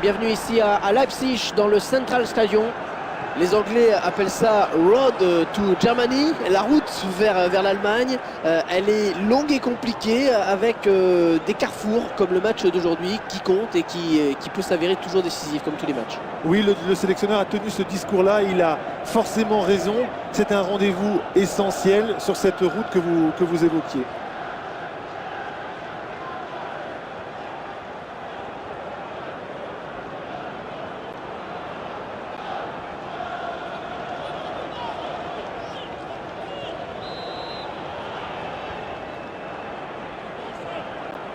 Bienvenue ici à Leipzig, dans le Central Stadium. Les Anglais appellent ça Road to Germany, la route vers l'Allemagne. Elle est longue et compliquée, avec des carrefours comme le match d'aujourd'hui qui compte et qui peut s'avérer toujours décisif comme tous les matchs. Oui, le sélectionneur a tenu ce discours-là, il a forcément raison. C'est un rendez-vous essentiel sur cette route que vous évoquiez.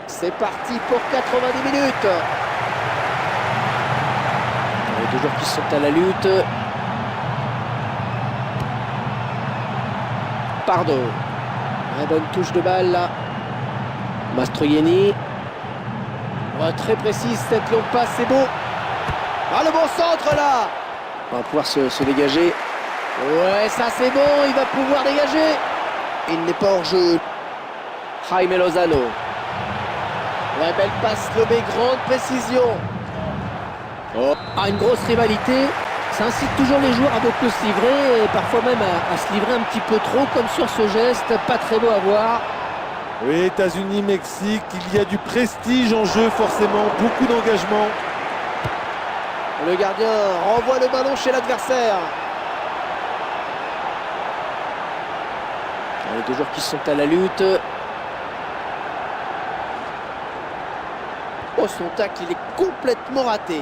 C'est parti pour 90 minutes. Les deux joueurs qui sont à la lutte. Pardo. Très bonne touche de balle là. Mastroianni. Très précise cette longue passe, c'est beau. Ah, le bon centre là. On va pouvoir se dégager. Ouais, ça c'est bon, il va pouvoir dégager. Il n'est pas hors jeu. Jaime Lozano. Ouais, belle passe lobée, grande précision. Oh. Une grosse rivalité. Ça incite toujours les joueurs à beaucoup se livrer et parfois même à se livrer un petit peu trop, comme sur ce geste, pas très beau à voir. Oui, États-Unis, Mexique, il y a du prestige en jeu forcément, beaucoup d'engagement. Le gardien renvoie le ballon chez l'adversaire. Les deux joueurs qui sont à la lutte. Oh, son tacle, il est complètement raté.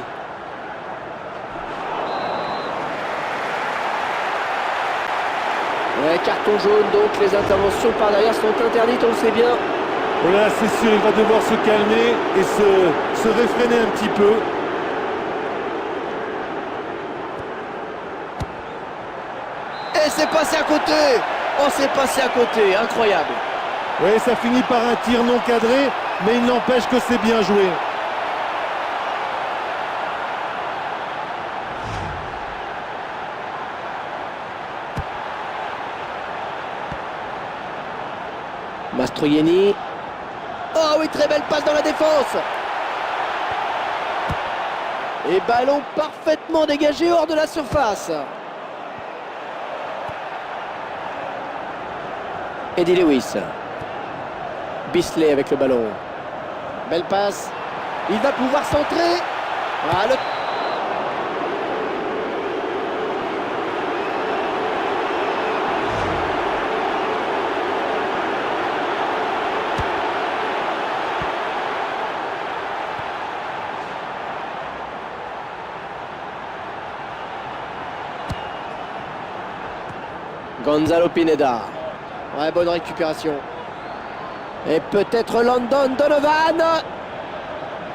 Ouais, carton jaune, donc les interventions par derrière sont interdites, on le sait bien. Voilà, c'est sûr, il va devoir se calmer et se réfréner un petit peu. Et c'est passé à côté. Oh, c'est passé à côté, incroyable. Oui, ça finit par un tir non cadré, mais il n'empêche que c'est bien joué. Mastroianni. Oh oui, très belle passe dans la défense. Et ballon parfaitement dégagé hors de la surface. Eddie Lewis. Bisley avec le ballon. Belle passe. Il va pouvoir centrer. Ah, le... Gonzalo Pineda. Ouais, bonne récupération. Et peut-être Landon Donovan.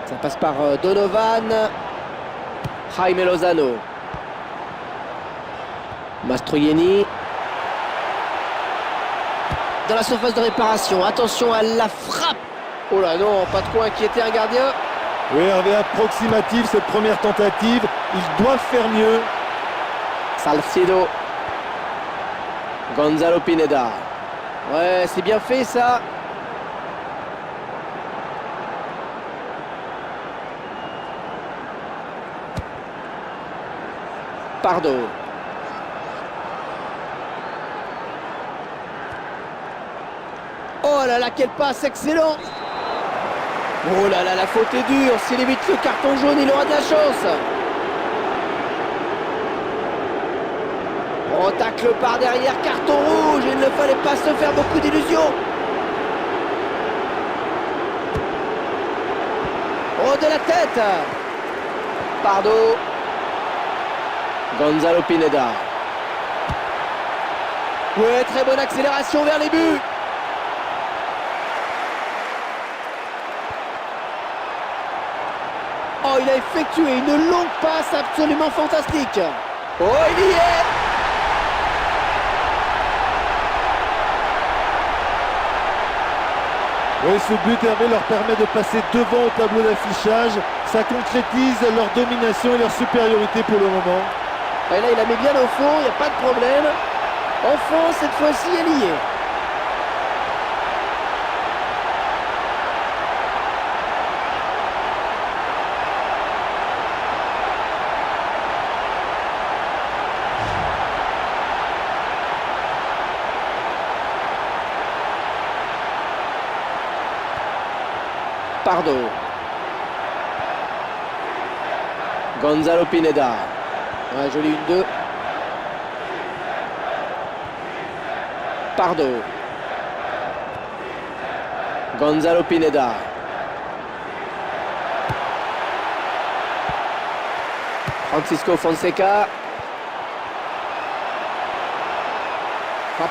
Ça passe par Donovan. Jaime Lozano. Mastroianni. Dans la surface de réparation. Attention à la frappe. Oh là non, pas de quoi inquiéter un gardien. Oui, Hervé, approximative cette première tentative. Ils doivent faire mieux. Salcedo. Gonzalo Pineda. Ouais, c'est bien fait ça. Pardo. Oh là là, quelle passe, excellent. Oh là là, la faute est dure. S'il évite le carton jaune, il aura de la chance. On tacle par derrière, carton rouge. Il ne fallait pas se faire beaucoup d'illusions. Oh, de la tête. Pardo. Gonzalo Pineda. Ouais, très bonne accélération vers les buts. Oh, il a effectué une longue passe absolument fantastique. Oh, il y est. Oui, ce but, Hervé, leur permet de passer devant au tableau d'affichage. Ça concrétise leur domination et leur supériorité pour le moment. Et là, il la met bien au fond, il n'y a pas de problème. Au fond, cette fois-ci, elle y est. Pardo. Gonzalo Pineda. Ouais, joli 1-2. Pardo. Gonzalo Pineda. Francisco Fonseca.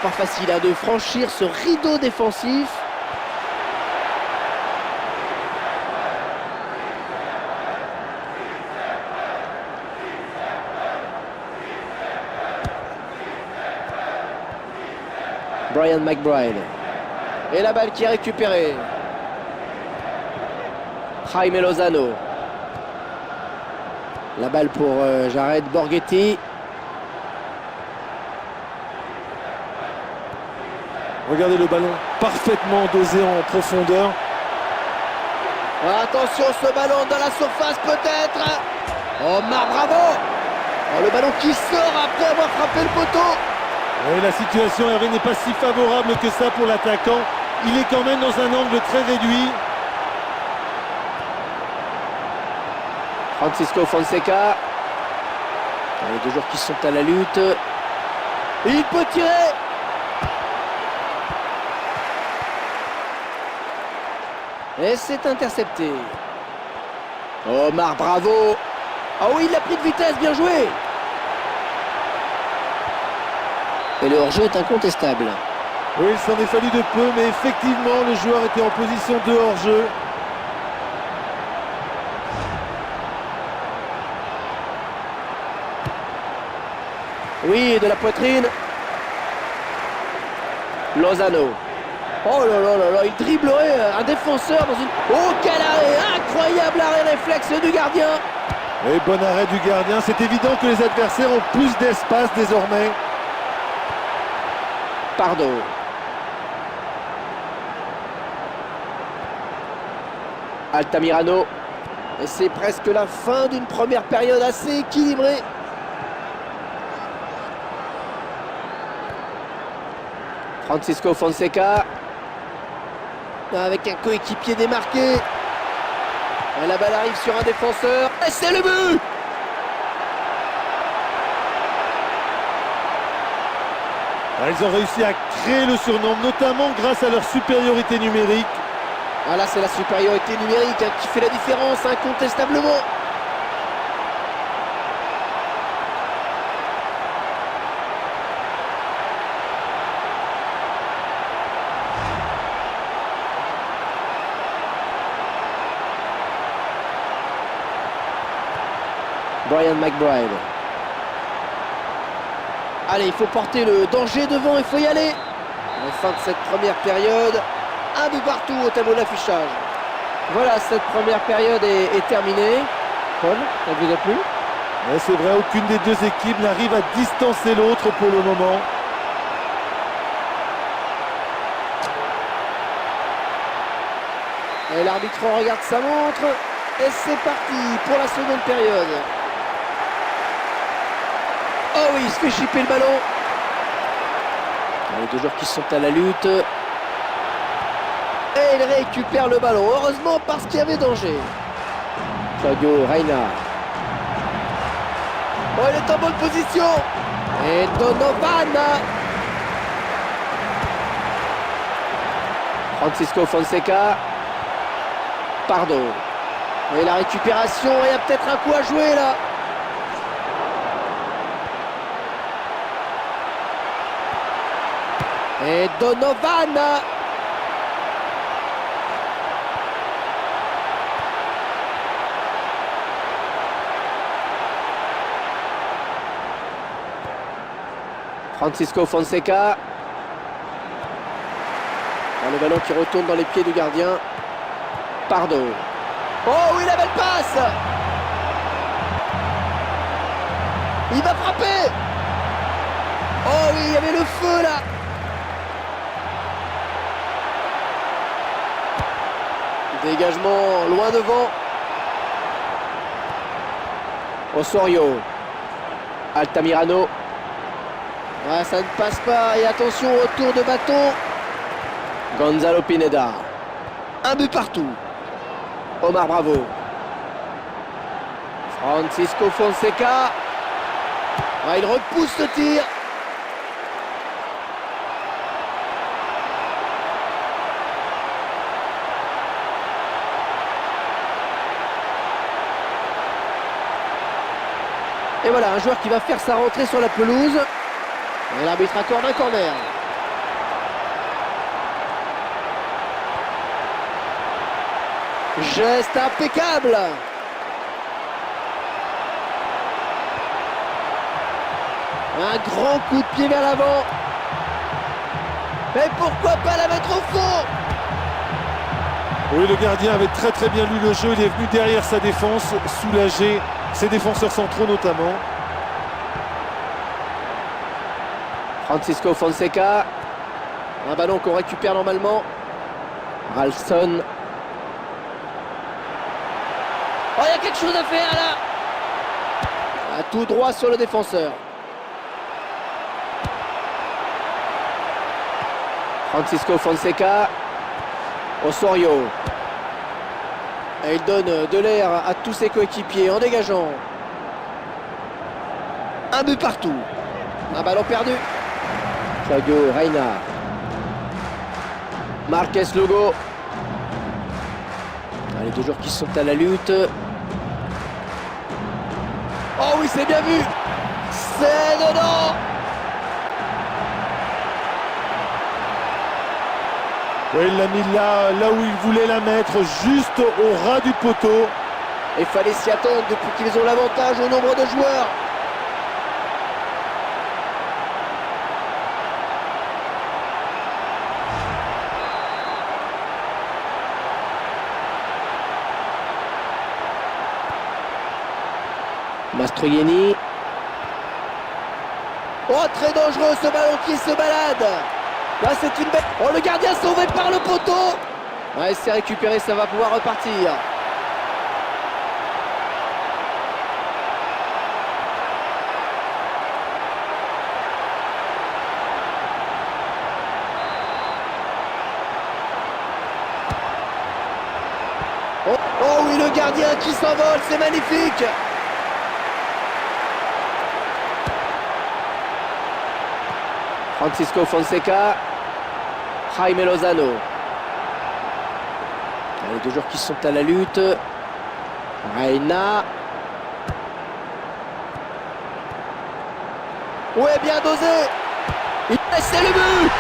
Pas facile de franchir ce rideau défensif. Brian McBride. Et la balle qui est récupérée. Jaime Lozano. La balle pour Jared Borghetti. Regardez le ballon parfaitement dosé en profondeur. Attention, ce ballon dans la surface peut-être. Omar Bravo. Oh, le ballon qui sort après avoir frappé le poteau. Et la situation, Hervé, n'est pas si favorable que ça pour l'attaquant. Il est quand même dans un angle très réduit. Francisco Fonseca. Les deux joueurs qui sont à la lutte. Il peut tirer. Et c'est intercepté. Omar Bravo. Ah oui, il a pris de vitesse, bien joué. Et le hors-jeu est incontestable. Oui, il s'en est fallu de peu, mais effectivement, le joueur était en position de hors-jeu. Oui, de la poitrine. Lozano. Oh là là là là, il dribblerait un défenseur dans une... Oh, quel arrêt! Incroyable arrêt réflexe du gardien. Et bon arrêt du gardien. C'est évident que les adversaires ont plus d'espace désormais. Pardo. Altamirano. Et c'est presque la fin d'une première période assez équilibrée. Francisco Fonseca. Avec un coéquipier démarqué. Et la balle arrive sur un défenseur. Et c'est le but! Ils ont réussi à créer le surnom, notamment grâce à leur supériorité numérique. Ah là, c'est la supériorité numérique qui fait la différence, incontestablement. Brian McBride. Allez, il faut porter le danger devant, il faut y aller. En fin de cette première période, un but partout au tableau d'affichage. Voilà, cette première période est terminée. Paul, ça vous a plu? C'est vrai, aucune des deux équipes n'arrive à distancer l'autre pour le moment. Et l'arbitre regarde sa montre. Et c'est parti pour la seconde période. Oh oui, il se fait chipper le ballon. Les deux joueurs qui sont à la lutte. Et il récupère le ballon. Heureusement parce qu'il y avait danger. Claudio Reina. Oh, il est en bonne position. Et Donovan. Francisco Fonseca. Pardo. Et la récupération. Il y a peut-être un coup à jouer là. Et Donovan. Francisco Fonseca. Le ballon qui retourne dans les pieds du gardien. Pardo. Oh oui, la belle passe. Il va frapper. Oh oui, il y avait le feu là. Dégagement loin devant. Osorio. Altamirano. Ah, ça ne passe pas. Et attention, retour de bâton. Gonzalo Pineda. Un but partout. Omar Bravo. Francisco Fonseca. Ah, il repousse le tir. Et voilà, un joueur qui va faire sa rentrée sur la pelouse. Et l'arbitre accorde un corner. Geste impeccable. Un grand coup de pied vers l'avant. Et pourquoi pas la mettre au fond? Oui, le gardien avait très bien lu le jeu. Il est venu derrière sa défense, soulager ses défenseurs centraux notamment. Francisco Fonseca. Un ballon qu'on récupère normalement. Ralston. Oh, il y a quelque chose à faire là. À tout droit sur le défenseur. Francisco Fonseca. Osorio. Et il donne de l'air à tous ses coéquipiers en dégageant. Un but partout. Un ballon perdu. Claudio Reina. Marquez Lugo. Les deux joueurs qui sont à la lutte. Oh oui, c'est bien vu. C'est dedans. Oui, il l'a mis là où il voulait la mettre, juste au ras du poteau. Il fallait s'y attendre depuis qu'ils ont l'avantage au nombre de joueurs. Mastroianni. Oh, très dangereux ce ballon qui se balade. Là, c'est une bête. Oh, le gardien sauvé par le poteau. Ouais, c'est récupéré, ça va pouvoir repartir. Oh, oh oui, le gardien qui s'envole, c'est magnifique. Francisco Fonseca. Jaime Lozano. Les deux joueurs qui sont à la lutte. Reina. Ouais, bien dosé. Et c'est le but.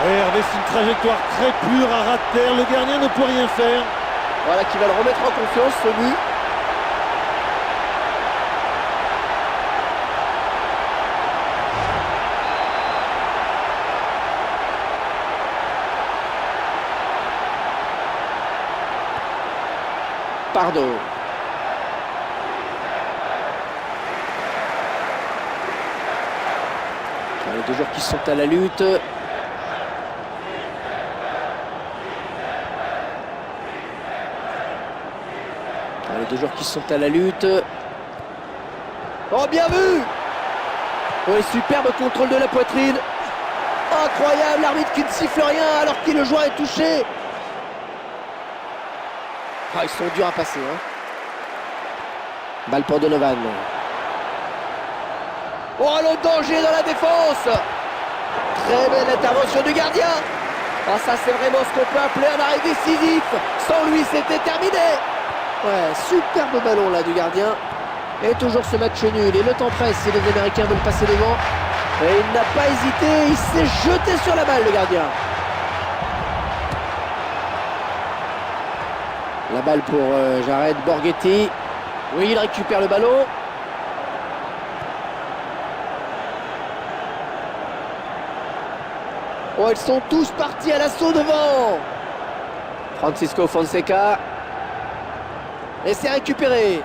Hervé, c'est une trajectoire très pure à ras de terre. Le gardien ne peut rien faire. Voilà qui va le remettre en confiance, ce but. Pardo. Les deux joueurs qui sont à la lutte. Les deux joueurs qui sont à la lutte. Oh, bien vu. Oui, superbe contrôle de la poitrine. Incroyable, l'arbitre qui ne siffle rien alors que le joueur est touché. Ah, ils sont durs à passer. Hein. Balle pour Donovan. Oh, le danger dans la défense. Très belle intervention du gardien. Ah, ça, c'est vraiment ce qu'on peut appeler un arrêt décisif. Sans lui, c'était terminé. Ouais, superbe ballon là du gardien. Et toujours ce match nul. Et le temps presse si les Américains veulent passer devant. Et il n'a pas hésité. Il s'est jeté sur la balle, le gardien. La balle pour Jared Borghetti. Oui, il récupère le ballon. Oh, ils sont tous partis à l'assaut devant. Francisco Fonseca. Et c'est récupéré.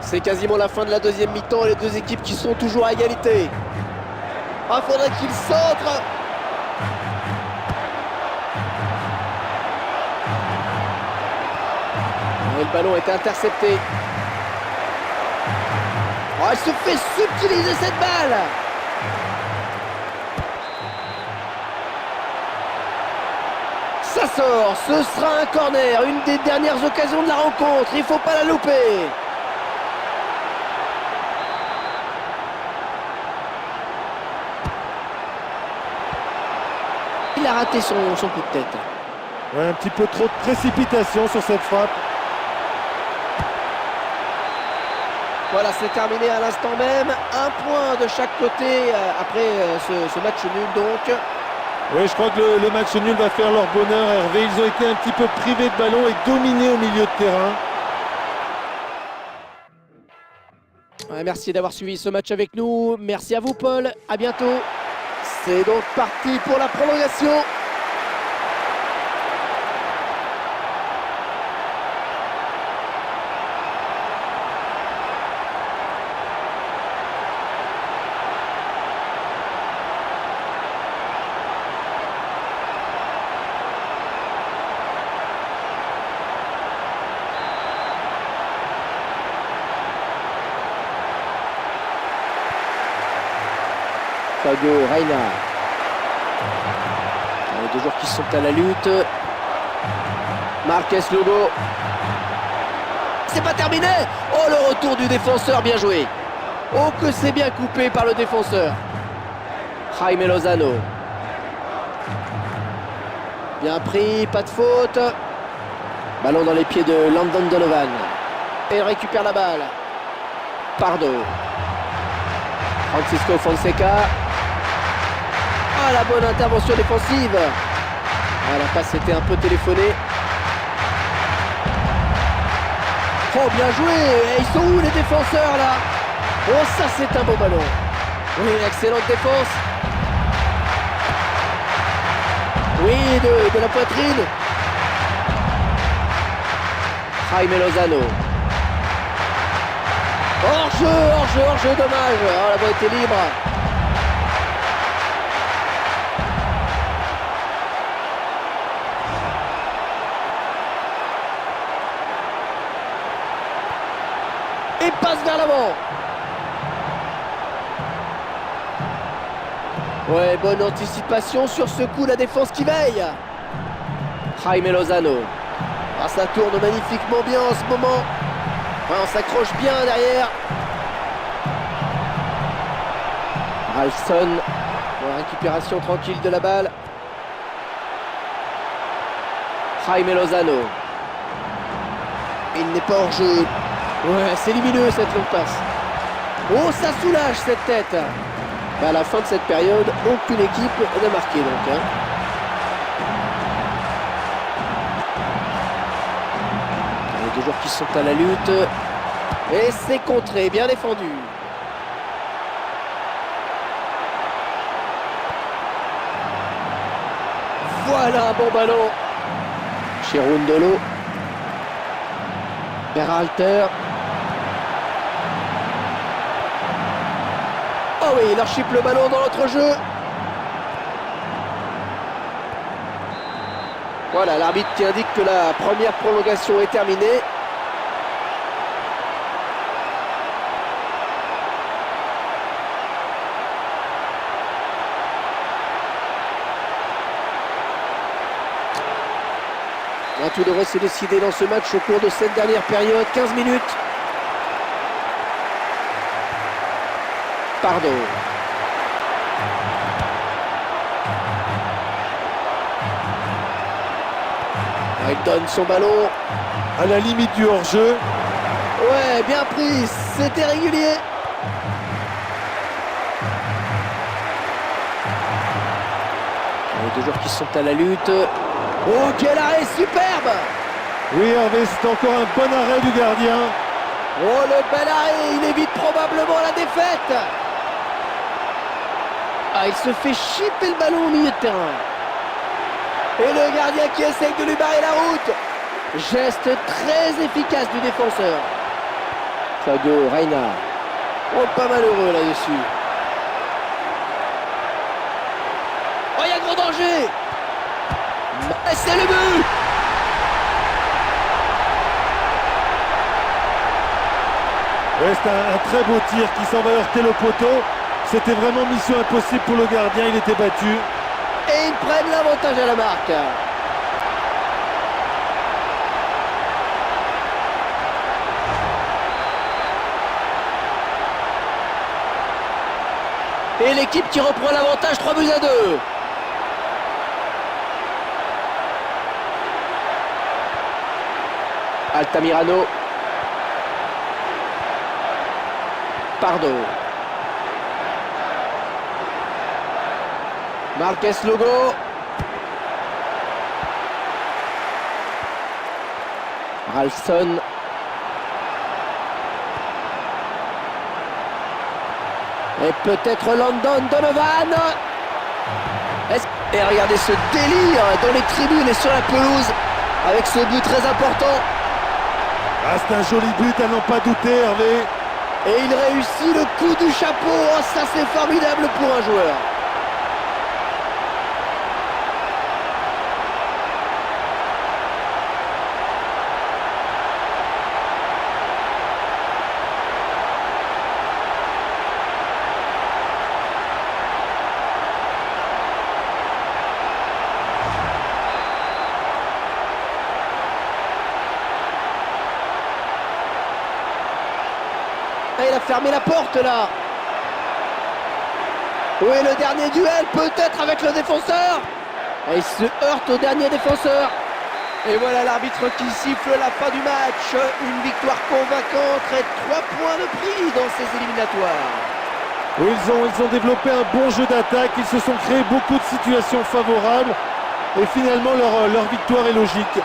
C'est quasiment la fin de la deuxième mi-temps. Les deux équipes qui sont toujours à égalité. Ah, faudrait qu'il centre. Et le ballon est intercepté. Oh, elle se fait subtiliser cette balle. Ça sort, ce sera un corner, une des dernières occasions de la rencontre, il ne faut pas la louper. Il a raté son coup de tête. Ouais, un petit peu trop de précipitation sur cette frappe. Voilà, c'est terminé à l'instant même. Un point de chaque côté après ce match nul donc. Oui, je crois que le match nul va faire leur bonheur, Hervé. Ils ont été un petit peu privés de ballon et dominés au milieu de terrain. Ouais, merci d'avoir suivi ce match avec nous. Merci à vous, Paul. À bientôt. C'est donc parti pour la prolongation. Fabio Reina. Les deux joueurs qui sont à la lutte. Marques Lobo. C'est pas terminé. Oh, le retour du défenseur, bien joué. Oh, que c'est bien coupé par le défenseur. Jaime Lozano. Bien pris, pas de faute. Ballon dans les pieds de Landon Donovan. Et il récupère la balle. Pardo. Francisco Fonseca. Ah, la bonne intervention défensive. Ah, la passe était un peu téléphonée. Oh, bien joué. Et ils sont où les défenseurs là? Oh, ça c'est un bon ballon. Oui, excellente défense. Oui, de la poitrine. Jaime Lozano. Hors-jeu, dommage. Oh, la balle était libre. Et passe vers l'avant. Ouais, bonne anticipation sur ce coup, la défense qui veille. Jaime Lozano. Ah, ça tourne magnifiquement bien en ce moment. Ouais, on s'accroche bien derrière. Ralston. Récupération tranquille de la balle. Jaime Lozano. Il n'est pas hors jeu. Ouais, c'est lumineux cette longue passe. Oh, ça soulage cette tête. À la fin de cette période, aucune équipe n'a marqué donc. Les deux joueurs qui sont à la lutte. Et c'est contré, bien défendu. Voilà un bon ballon. Cherundolo. Berhalter. Oh oui, il archipe le ballon dans l'autre jeu. Voilà, l'arbitre qui indique que la première prolongation est terminée. Tout devrait se décider dans ce match au cours de cette dernière période. 15 minutes. Pardo. Il donne son ballon. À la limite du hors-jeu. Ouais, bien pris. C'était régulier. Les deux joueurs qui sont à la lutte. Oh, quel arrêt superbe! Oui, Hervé, c'est encore un bon arrêt du gardien. Oh, le bel arrêt, il évite probablement la défaite. Ah, il se fait chipper le ballon au milieu de terrain. Et le gardien qui essaye de lui barrer la route. Geste très efficace du défenseur. Fabio Reina. Oh, pas malheureux là-dessus. Oh, il y a gros danger. Et c'est le but. Ouais, c'est un très beau tir qui s'en va heurter le poteau. C'était vraiment mission impossible pour le gardien, il était battu. Et ils prennent l'avantage à la marque. Et l'équipe qui reprend l'avantage, 3-2. Altamirano. Pardo. Marques Logo. Ralston. Et peut-être Landon Donovan. Et regardez ce délire dans les tribunes et sur la pelouse avec ce but très important. Ah, c'est un joli but à n'en pas douter, Hervé. Et il réussit le coup du chapeau. Oh, ça c'est formidable pour un joueur. Et il a fermé la porte là. Oui, le dernier duel peut-être avec le défenseur. Et il se heurte au dernier défenseur. Et voilà l'arbitre qui siffle la fin du match. Une victoire convaincante et 3 points de prix dans ces éliminatoires. Oui, ils ont développé un bon jeu d'attaque. Ils se sont créés beaucoup de situations favorables. Et finalement, leur victoire est logique.